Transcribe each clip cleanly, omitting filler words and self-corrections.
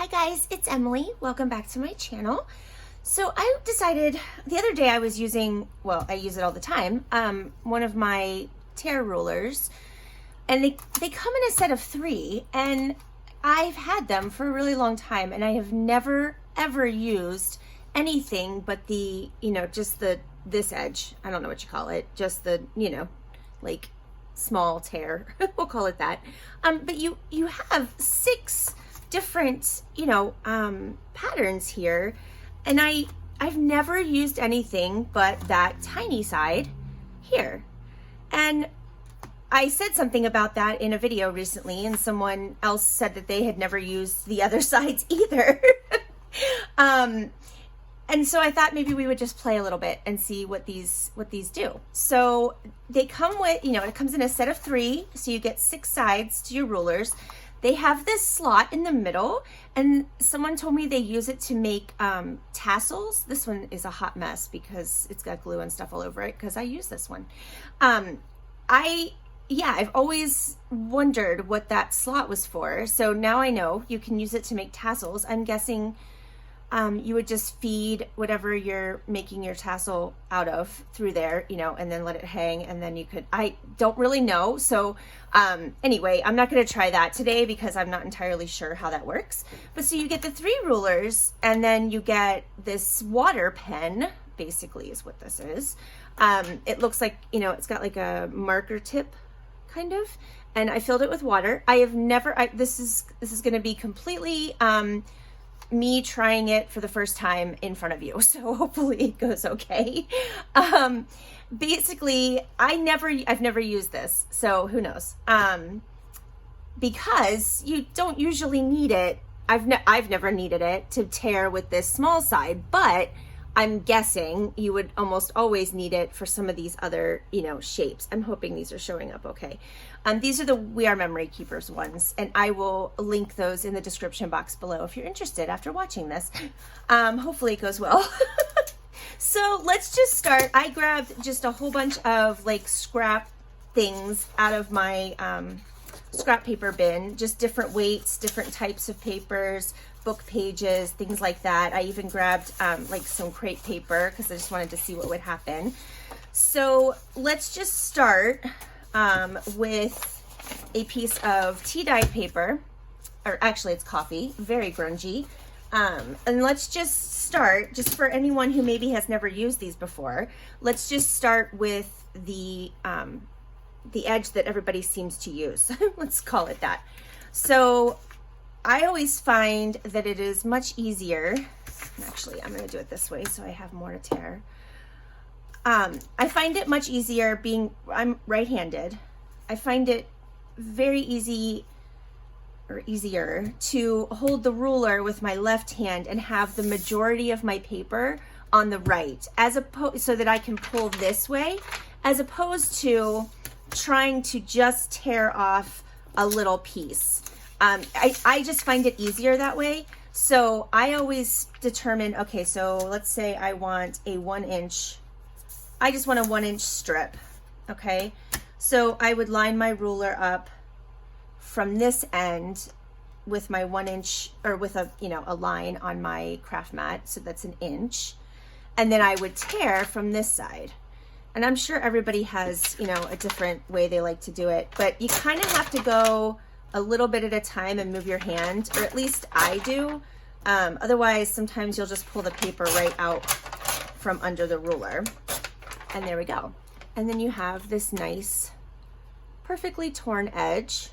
Hi guys, it's Emily. Welcome back to my channel. So I decided the other day I was using, well, I use it all the time, one of my tear rulers, and they come in a set of 3, and I've had them for a really long time, and I have never ever used anything but the, just this edge. I don't know what you call it, just the, like small tear, we'll call it that. But you have 6 different, patterns here, and I've never used anything but that tiny side here. And I said something about that in a video recently, and someone else said that they had never used the other sides either. And so I thought maybe we would just play a little bit and see what these do. So they come with, it comes in a set of 3, so you get 6 sides to your rulers. They have this slot in the middle, and someone told me they use it to make tassels. This one is a hot mess because it's got glue and stuff all over it because I use this one. I've always wondered what that slot was for. So now I know you can use it to make tassels. I'm guessing you would just feed whatever you're making your tassel out of through there, and then let it hang, and then you could, I don't really know. So anyway, I'm not going to try that today because I'm not entirely sure how that works. But so you get the 3 rulers, and then you get this water pen, basically is what this is. It looks like, it's got like a marker tip kind of, and I filled it with water. I have never, this is going to be completely, me trying it for the first time in front of you, so hopefully it goes okay. Basically, I've never used this, so who knows? Because you don't usually need it. I've never needed it to tear with this small side, but I'm guessing you would almost always need it for some of these other, shapes. I'm hoping these are showing up okay. These are the We Are Memory Keepers ones, and I will link those in the description box below if you're interested after watching this. Hopefully it goes well. So let's just start. I grabbed just a whole bunch of like scrap things out of my scrap paper bin, just different weights, different types of papers, book pages, things like that. I even grabbed like some crepe paper because I just wanted to see what would happen. So let's just start with a piece of tea-dyed paper, or actually it's coffee, very grungy. And let's just start, just for anyone who maybe has never used these before, let's just start with the edge that everybody seems to use. Let's call it that. So I always find that it is much easier. Actually, I'm going to do it this way so I have more to tear. I find it much easier I'm right-handed. I find it very easy or easier to hold the ruler with my left hand and have the majority of my paper on the right, so that I can pull this way, as opposed to trying to just tear off a little piece. I just find it easier that way. So I always determine, okay, so let's say I want a 1-inch, I just want a 1-inch strip. Okay. So I would line my ruler up from this end with my 1-inch, or with a line on my craft mat. So that's 1 inch. And then I would tear from this side. And I'm sure everybody has, a different way they like to do it, but you kind of have to go a little bit at a time and move your hand, or at least I do. Otherwise, sometimes you'll just pull the paper right out from under the ruler. And there we go. And then you have this nice, perfectly torn edge,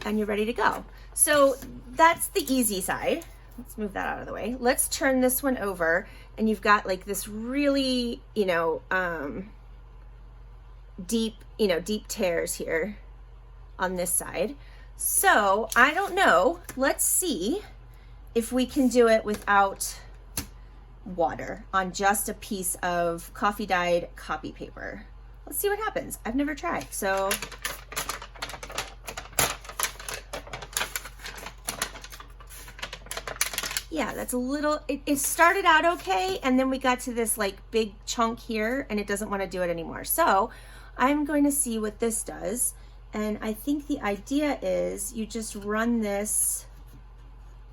and you're ready to go. So that's the easy side. Let's move that out of the way. Let's turn this one over, and you've got like this really, deep tears here on this side. So I don't know. Let's see if we can do it without water on just a piece of coffee dyed copy paper. Let's see what happens. I've never tried. So yeah, that's a little, it started out okay, and then we got to this like big chunk here, and it doesn't want to do it anymore. So I'm going to see what this does. And I think the idea is you just run this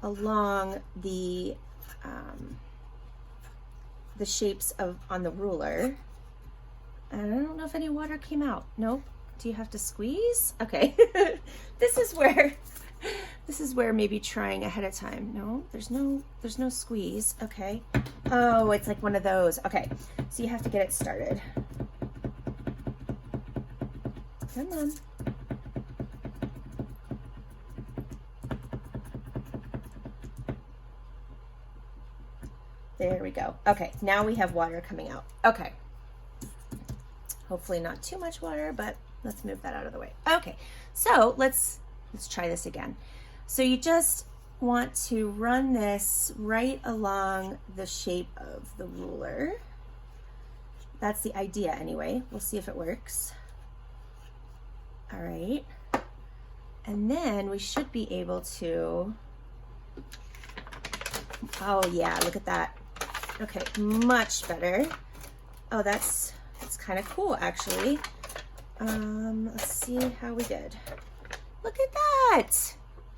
along the shapes on the ruler. And I don't know if any water came out. Nope. Do you have to squeeze? Okay. This is where maybe trying ahead of time. No, there's no squeeze. Okay. Oh, it's like one of those. Okay. So you have to get it started. Come on. There we go. Okay, now we have water coming out. Okay. Hopefully not too much water, but let's move that out of the way. Okay, so let's try this again. So you just want to run this right along the shape of the ruler. That's the idea anyway. We'll see if it works. All right. And then we should be able to, oh yeah, look at that. Okay, much better. Oh, that's kind of cool actually. Let's see how we did. Look at that.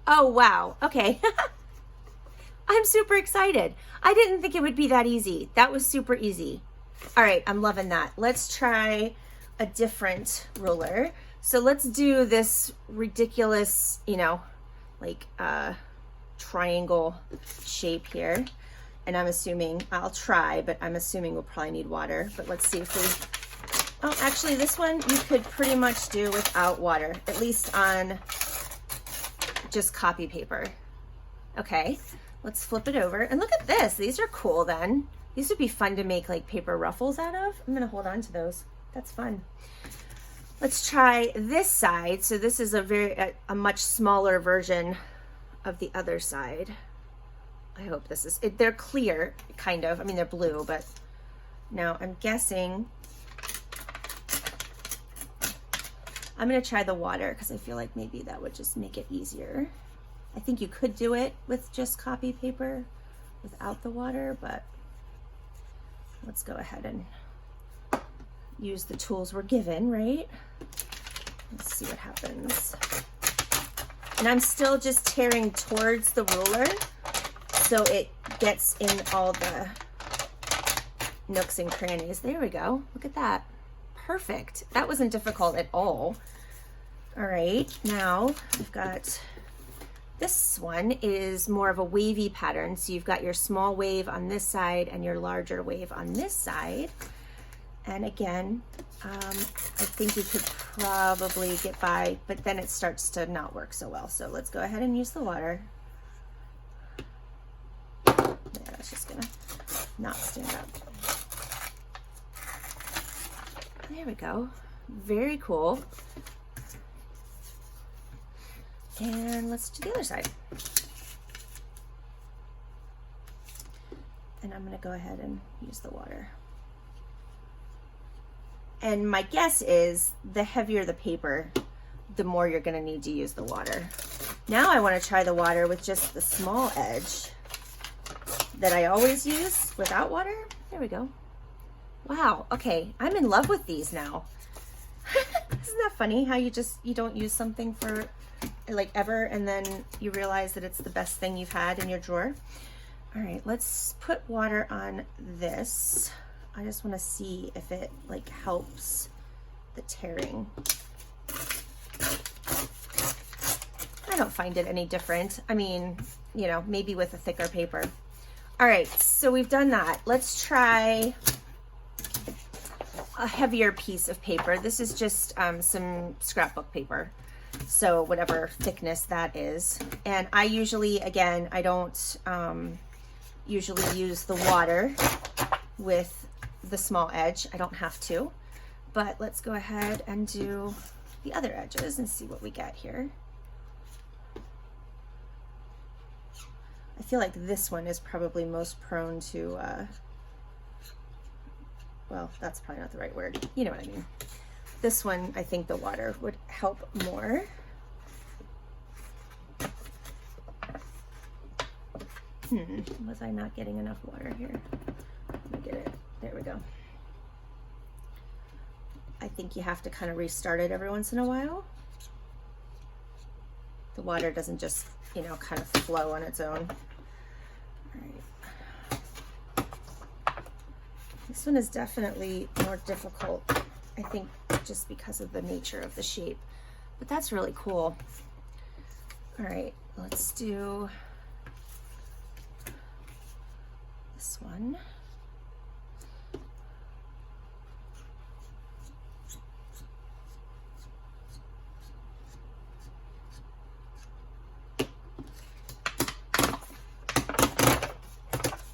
Oh, wow. Okay. I'm super excited. I didn't think it would be that easy. That was super easy. All right, I'm loving that. Let's try a different ruler. So let's do this ridiculous, you know, like triangle shape here. And I'm assuming, I'll try, but I'm assuming we'll probably need water. But let's see if we, oh, actually this one you could pretty much do without water, at least on just copy paper. Okay, let's flip it over. And look at this, these are cool then. These would be fun to make like paper ruffles out of. I'm gonna hold on to those. That's fun. Let's try this side. So this is a much smaller version of the other side. I hope this is it. They're clear, kind of. I mean, they're blue, but now I'm guessing I'm gonna try the water because I feel like maybe that would just make it easier. I think you could do it with just copy paper without the water, but let's go ahead and use the tools we're given, right? Let's see what happens. And I'm still just tearing towards the ruler so it gets in all the nooks and crannies. There we go. Look at that. Perfect. That wasn't difficult at all. All right, now I've got, this one is more of a wavy pattern. So you've got your small wave on this side and your larger wave on this side. And again, I think you could probably get by, but then it starts to not work so well. So let's go ahead and use the water. Yeah, that's just gonna not stand up. There we go. Very cool. And let's do the other side. And I'm gonna go ahead and use the water. And my guess is the heavier the paper, the more you're gonna need to use the water. Now I wanna try the water with just the small edge that I always use without water. There we go. Wow, okay, I'm in love with these now. Isn't that funny how you don't use something for like ever and then you realize that it's the best thing you've had in your drawer? All right, let's put water on this. I just want to see if it like helps the tearing. I don't find it any different. I mean, you know, maybe with a thicker paper. All right, so we've done that. Let's try a heavier piece of paper. This is just some scrapbook paper. So whatever thickness that is. And I usually, again, I don't usually use the water with the small edge. I don't have to, but let's go ahead and do the other edges and see what we get here. I feel like this one is probably most prone to, well, that's probably not the right word. You know what I mean. This one, I think the water would help more. Was I not getting enough water here? Let me get it. There we go. I think you have to kind of restart it every once in a while. the water doesn't just, you know, kind of flow on its own. All right. This one is definitely more difficult, I think, just because of the nature of the shape, but that's really cool. All right, let's do this one.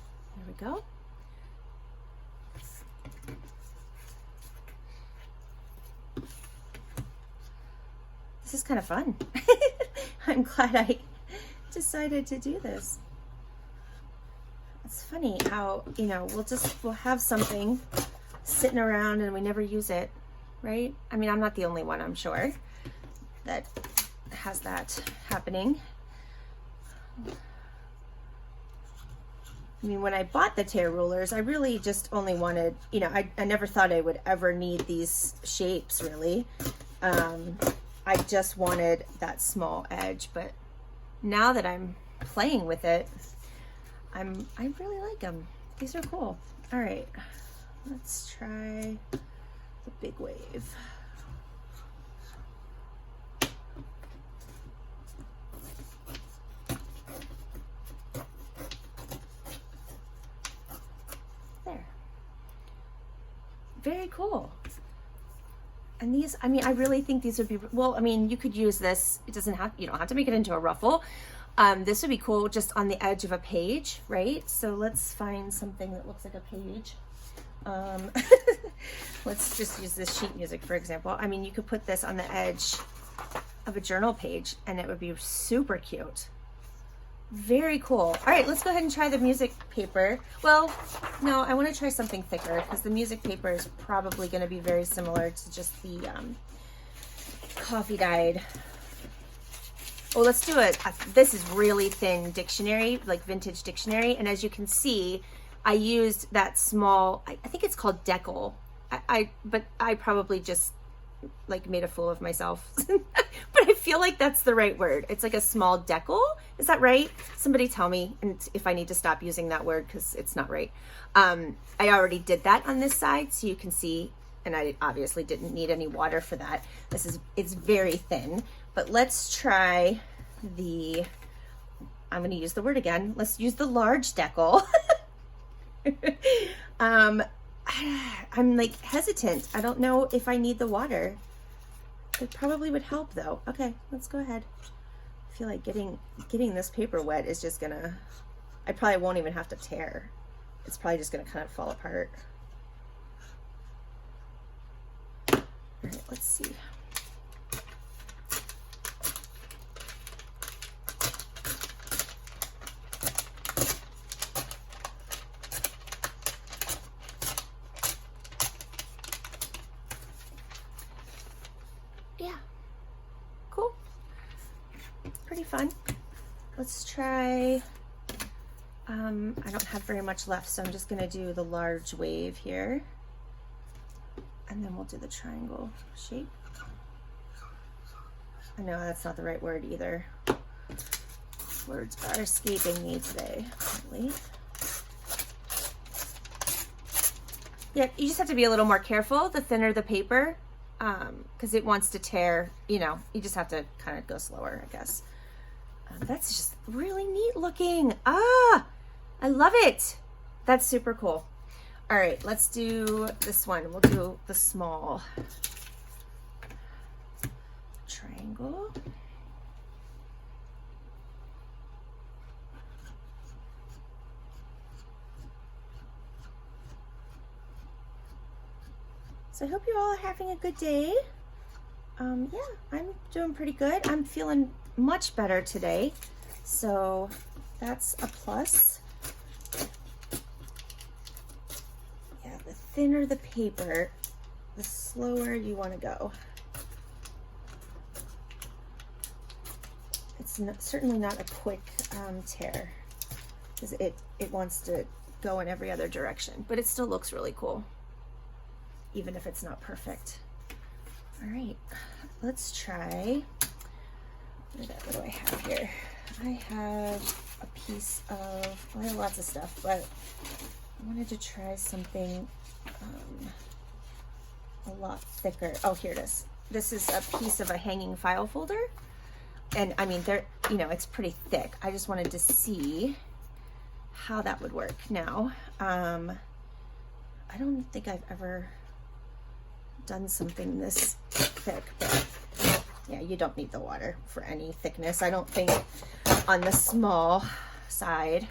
There we go. This is kind of fun. I'm glad I decided to do this. It's funny how, you know, we'll have something sitting around and we never use it, right? I mean, I'm not the only one, I'm sure, that has that happening. I mean, when I bought the tear rulers, I really just only wanted, you know, I never thought I would ever need these shapes, really. I just wanted that small edge, but now that I'm playing with it, I really like them. These are cool. All right, let's try the big wave. There. Very cool. And these, I mean, I really think these would be, well, I mean, you could use this. It doesn't have, you don't have to make it into a ruffle. This would be cool just on the edge of a page, right? So let's find something that looks like a page. Let's just use this sheet music, for example. I mean, you could put this on the edge of a journal page and it would be super cute. Very cool. All right, let's go ahead and try the music paper. Well, no, I want to try something thicker because the music paper is probably going to be very similar to just the coffee dyed. Oh, let's do it. This is really thin dictionary, like vintage dictionary. And as you can see, I used that small, I think it's called decal. But I probably just like made a fool of myself. But I feel like that's the right word. It's like a small decal. Is that right? Somebody tell me and if I need to stop using that word because it's not right. I already did that on this side so you can see, and I obviously didn't need any water for that. It's very thin, but let's try I'm going to use the word again. Let's use the large decal. I'm like hesitant. I don't know if I need the water. It probably would help though. Okay, let's go ahead. I feel like getting this paper wet is just gonna, I probably won't even have to tear. It's probably just gonna kind of fall apart. All right, let's see. Yeah, cool, pretty fun. Let's try, I don't have very much left, so I'm just gonna do the large wave here, and then we'll do the triangle shape. I know that's not the right word either. Words are escaping me today, apparently. Yeah, you just have to be a little more careful the thinner the paper, because it wants to tear, you know, you just have to kind of go slower, I guess. That's just really neat looking. Ah, I love it. That's super cool. All right, let's do this one. We'll do the small triangle. So I hope you all are having a good day. Yeah, I'm doing pretty good. I'm feeling much better today, so that's a plus. Yeah, the thinner the paper, the slower you want to go. It's certainly not a quick tear, because it wants to go in every other direction, but it still looks really cool, even if it's not perfect. All right, let's try What do I have here? I have a piece of, well, I have lots of stuff, but I wanted to try something a lot thicker. Oh, here it is. This is a piece of a hanging file folder. And I mean, they're, you know, it's pretty thick. I just wanted to see how that would work. Now, I don't think I've ever done something this thick, but yeah, you don't need the water for any thickness. I don't think on the small side,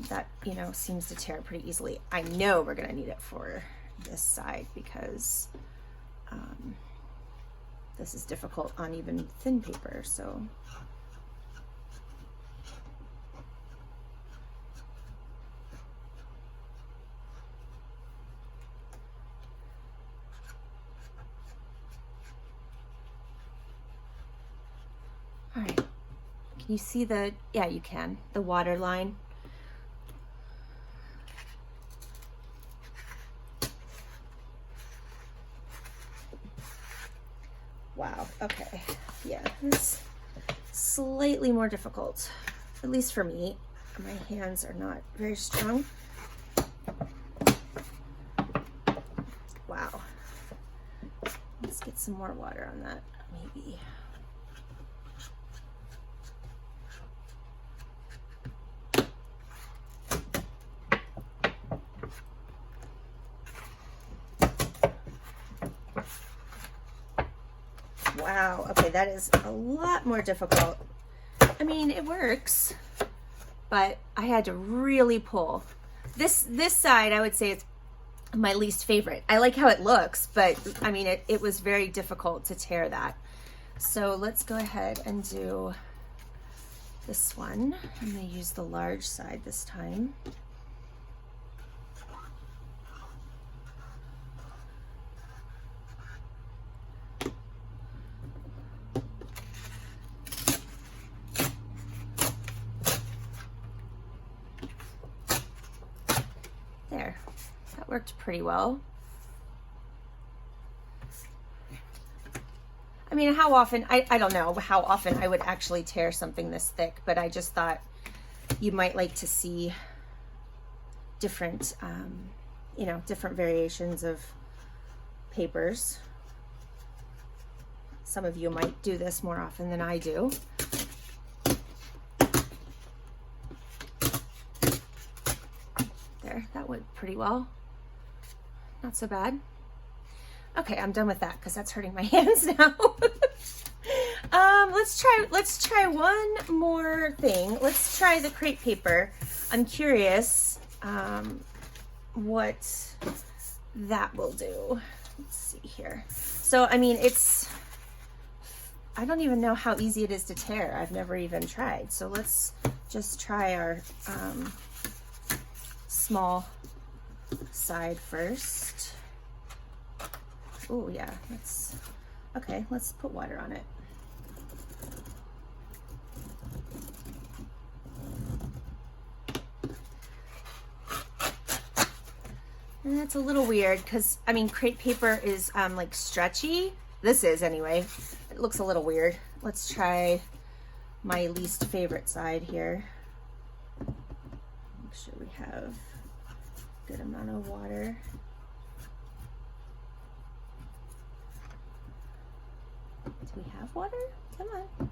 that, you know, seems to tear pretty easily. I know we're gonna need it for this side because this is difficult on even thin paper, so. All right, can you see the, yeah, you can, the water line. Wow, okay, yeah, it's slightly more difficult, at least for me. My hands are not very strong. Wow, let's get some more water on that, maybe. Wow, okay, that is a lot more difficult. I mean, it works, but I had to really pull. This side, I would say it's my least favorite. I like how it looks, but I mean, it was very difficult to tear that. So let's go ahead and do this one. I'm gonna use the large side this time. There, that worked pretty well. I mean, how often, I don't know how often I would actually tear something this thick, but I just thought you might like to see different, you know, different variations of papers. Some of you might do this more often than I do. There, that went pretty well. Not so bad. Okay, I'm done with that because that's hurting my hands now. Let's try one more thing. Let's try the crepe paper. I'm curious what that will do. Let's see here. So, I mean, I don't even know how easy it is to tear. I've never even tried. So let's just try our small side first. Oh yeah, okay, let's put water on it. And that's a little weird because, I mean, crepe paper is like stretchy. This is anyway. It looks a little weird. Let's try my least favorite side here. Make sure we have a good amount of water. Do we have water? Come on.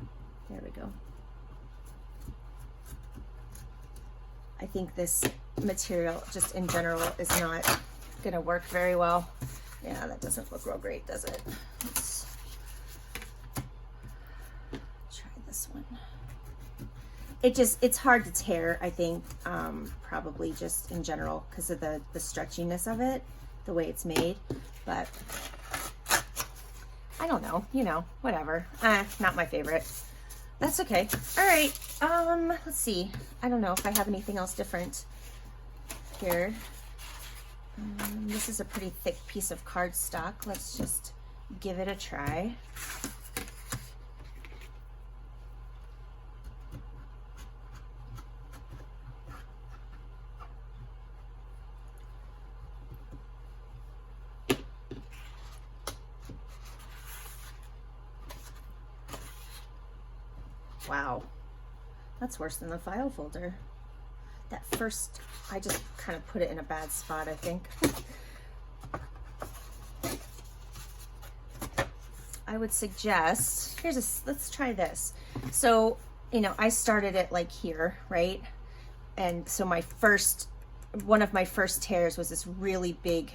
There we go. I think this material, just in general, is not going to work very well. Yeah, that doesn't look real great, does it? Let's try this one. It's hard to tear, I think, probably just in general because of the stretchiness of it, the way it's made. But I don't know, you know, whatever. Not my favorite. That's okay. All right, let's see. I don't know if I have anything else different here. This is a pretty thick piece of cardstock. Let's just give it a try. Wow, that's worse than the file folder. That first, I just kind of put it in a bad spot, I think. I would suggest, let's try this. So, you know, I started it like here, right? And so one of my first tears was this really big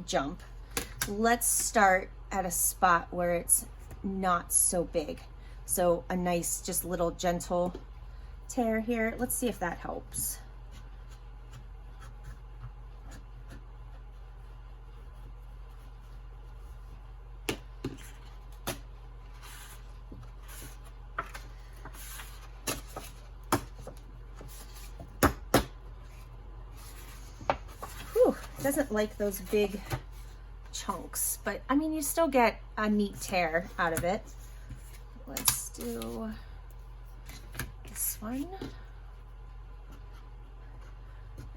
jump. Let's start at a spot where it's not so big. So a nice, just little gentle tear here. Let's see if that helps. Doesn't like those big chunks, but I mean, you still get a neat tear out of it. Let's do this one.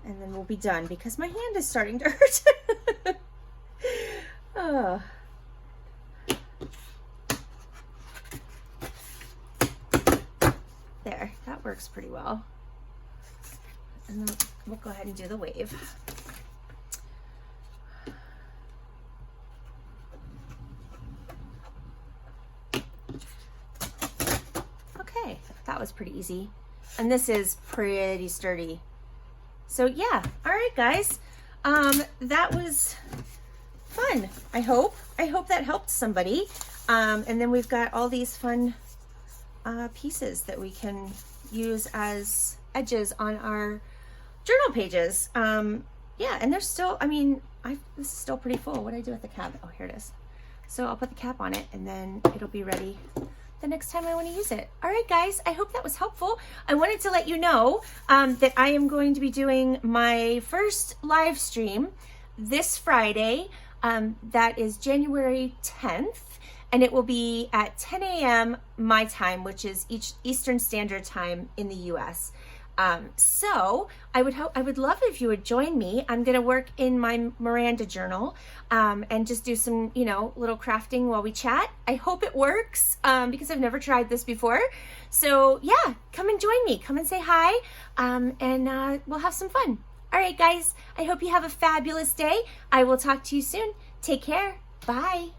And then we'll be done because my hand is starting to hurt. Oh. There, that works pretty well. And then we'll go ahead and do the wave. That was pretty easy. And this is pretty sturdy. So yeah, all right guys. That was fun, I hope. I hope that helped somebody. And then we've got all these fun pieces that we can use as edges on our journal pages. Yeah, and there's still, I mean, this is still pretty full. What do I do with the cap? Oh, here it is. So I'll put the cap on it and then it'll be ready the next time I want to use it. All right, guys, I hope that was helpful. I wanted to let you know that I am going to be doing my first live stream this Friday. That is January 10th, and it will be at 10 a.m. my time, which is Eastern Standard Time in the US. So I would love if you would join me. I'm going to work in my Miranda journal, and just do some, you know, little crafting while we chat. I hope it works, because I've never tried this before. So yeah, come and join me, come and say hi. And we'll have some fun. All right, guys, I hope you have a fabulous day. I will talk to you soon. Take care. Bye.